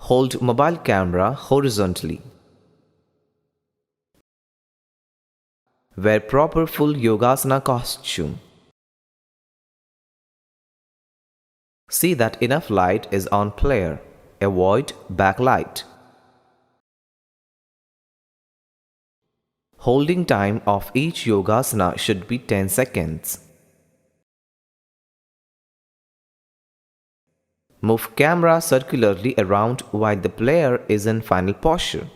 Hold mobile camera horizontally. Wear proper full Yogasana costume. See that enough light is on player. Avoid backlight. Holding time of each Yogasana should be 10 seconds. Move camera circularly around while the player is in final posture.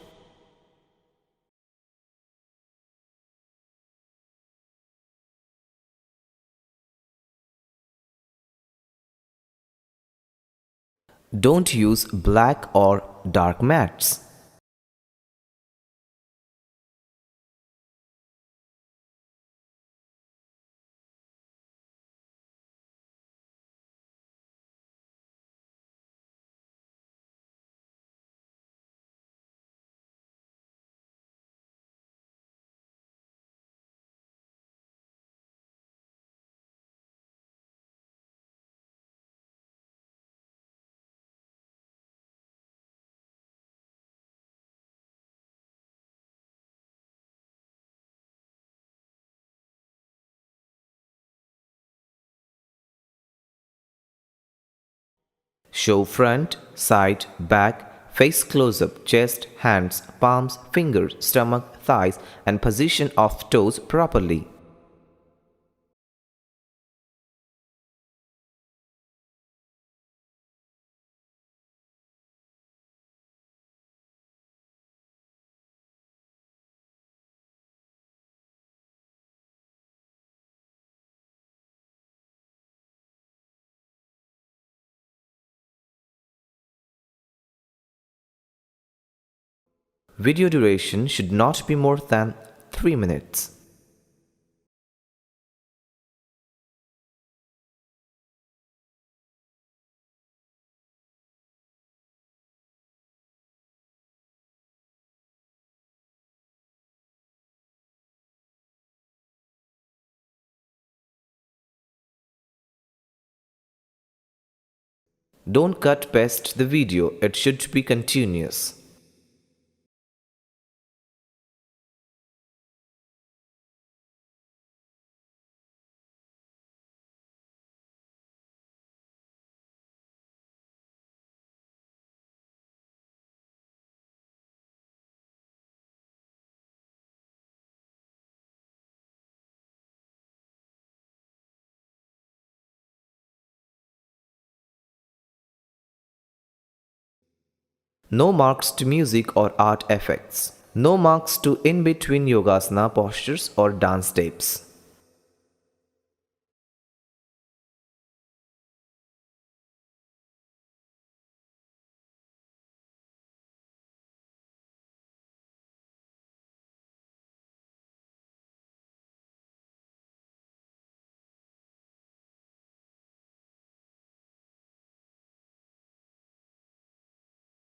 Don't use black or dark mats. Show front, side, back, face close-up, chest, hands, palms, fingers, stomach, thighs and position of toes properly. Video duration should not be more than 3 minutes. Don't cut past the video, it should be continuous. No marks to music or art effects. No marks to in-between Yogasana postures or dance steps.